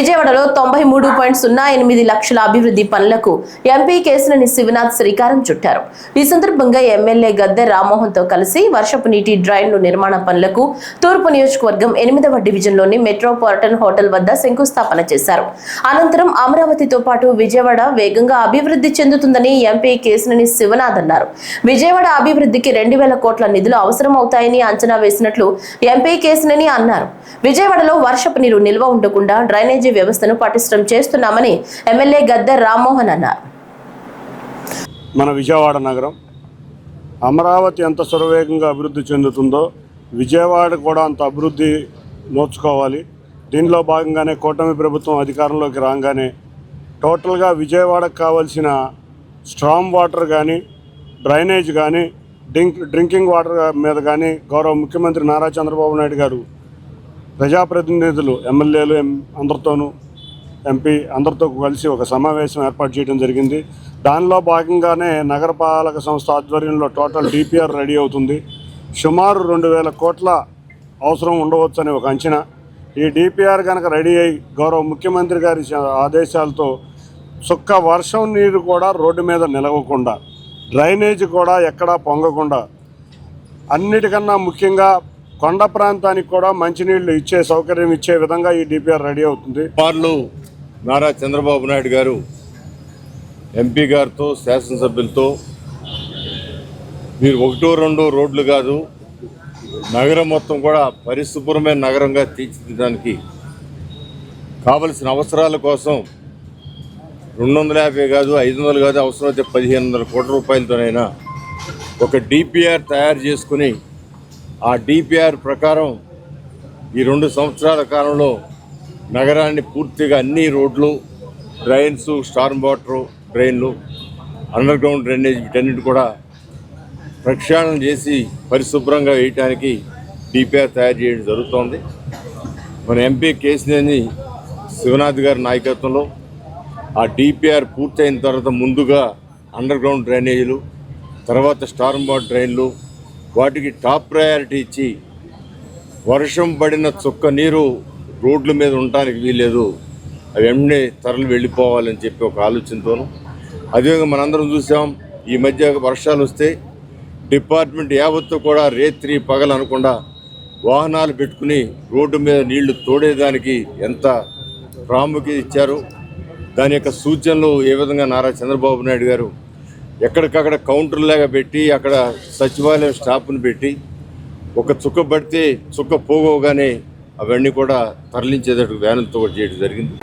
విజయవాడలో 93.08 లక్షల అభివృద్ధి పనులకు ఎంపీ కేశినేని శివనాథ్ శ్రీకారం చుట్టారు. ఈ సందర్భంగా ఎమ్మెల్యే గద్దె రామ్మోహన్ తో కలిసి వర్షపు నీటి డ్రైన్లు నిర్మాణ పనులకు తూర్పు నియోజకవర్గం 8వ డివిజన్లోని మెట్రోపాలిటన్ హోటల్ వద్ద శంకుస్థాపన చేశారు. అనంతరం అమరావతితో పాటు విజయవాడ వేగంగా అభివృద్ధి చెందుతుందని ఎంపీ కేశినేని శివనాథ్ అన్నారు. విజయవాడ అభివృద్ధికి 2000 కోట్ల నిధులు అవసరమవుతాయని అంచనా వేసినట్లు ఎంపీ కేశినేని అన్నారు. విజయవాడలో వర్షపు నీరు నిల్వ ఉండకుండా డ్రైనేజీ వ్యవస్థను పటిష్టం చేస్తున్నామని ఎమ్మెల్యే గద్దె రామ్మోహన్ అన్నారు. మన విజయవాడ నగరం అమరావతి ఎంత సురవేగంగా అభివృద్ధి చెందుతుందో విజయవాడ కూడా అంత అభివృద్ధి నోచుకోవాలి. దీనిలో భాగంగానే కూటమి ప్రభుత్వం అధికారంలోకి రాగానే టోటల్గా విజయవాడకు కావాల్సిన స్ట్రాంగ్ వాటర్ కానీ డ్రైనేజ్ కానీ డ్రింకింగ్ వాటర్ మీద కానీ గౌరవ ముఖ్యమంత్రి నారా చంద్రబాబు నాయుడు గారు ప్రజాప్రతినిధులు ఎమ్మెల్యేలు అందరితోనూ ఎంపీ అందరితో కలిసి ఒక సమావేశం ఏర్పాటు చేయడం జరిగింది. దానిలో భాగంగానే నగరపాలక సంస్థ ఆధ్వర్యంలో టోటల్ డిపిఆర్ రెడీ అవుతుంది. సుమారు 2000 కోట్ల అవసరం ఉండవచ్చని ఒక అంచనా. ఈ డిపిఆర్ కనుక రెడీ అయ్యి గౌరవ ముఖ్యమంత్రి గారి ఆదేశాలతో చుక్క వర్షం నీరు కూడా రోడ్డు మీద నిలవకుండా, డ్రైనేజ్ కూడా ఎక్కడా పొంగకుండా, అన్నిటికన్నా ముఖ్యంగా కొండ ప్రాంతానికి కూడా మంచినీళ్లు ఇచ్చే సౌకర్యం ఇచ్చే విధంగా ఈ డిపిఆర్ రెడీ అవుతుంది. నారా చంద్రబాబు నాయుడు గారు ఎంపీ గారితో శాసనసభ్యులతో మీరు 1-2 రోడ్లు కాదు నగరం మొత్తం కూడా పరిశుభ్రమైన నగరంగా తీర్చిదిద్దడానికి కావలసిన అవసరాల కోసం 250 కాదు 500 కాదు అవసరమైతే 1500 కోట్ల రూపాయలతోనైనా ఒక డిపిఆర్ తయారు చేసుకుని ఆ డిపిఆర్ ప్రకారం ఈ 2 సంవత్సరాల కాలంలో నగరాన్ని పూర్తిగా అన్ని రోడ్లు, డ్రైన్స్, స్టార్మ్ వాటర్ డ్రైన్లు, అండర్ గ్రౌండ్ డ్రైనేజ్ వీటన్నిటి కూడా ప్రక్షాళన చేసి పరిశుభ్రంగా వేయటానికి డిపిఆర్ తయారు చేయడం జరుగుతోంది. మన ఎంపీ కేశినేని శివనాథ్ గారి నాయకత్వంలో ఆ డిపిఆర్ పూర్తయిన తర్వాత ముందుగా అండర్ గ్రౌండ్ డ్రైనేజీలు, తర్వాత స్టార్మ్ వాటర్ డ్రైన్లు వాటికి టాప్ ప్రయారిటీ ఇచ్చి వర్షం పడిన చుక్క నీరు రోడ్ల మీద ఉండటానికి వీలేదు, అవి వెంటనే తరలి వెళ్ళిపోవాలని చెప్పి ఒక ఆలోచనతోను. అదేవిధంగా మనందరం చూసాం ఈ మధ్య వర్షాలు వస్తే డిపార్ట్మెంట్ యావత్తు కూడా రేత్రి పగలు అనకుండా వాహనాలు పెట్టుకుని రోడ్డు మీద నీళ్లు తోడేదానికి ఎంత ప్రాముఖ్యత ఇచ్చారు. దాని యొక్క సూచనలు ఏ విధంగా నారా చంద్రబాబు నాయుడు గారు ఎక్కడికక్కడ కౌంటర్లాగా పెట్టి అక్కడ సచివాలయం స్టాఫ్ను పెట్టి ఒక చుక్క పడితే చుక్క పోగోగానే అవన్నీ కూడా తరలించేటట్టు వ్యానులతో చేయడం జరిగింది.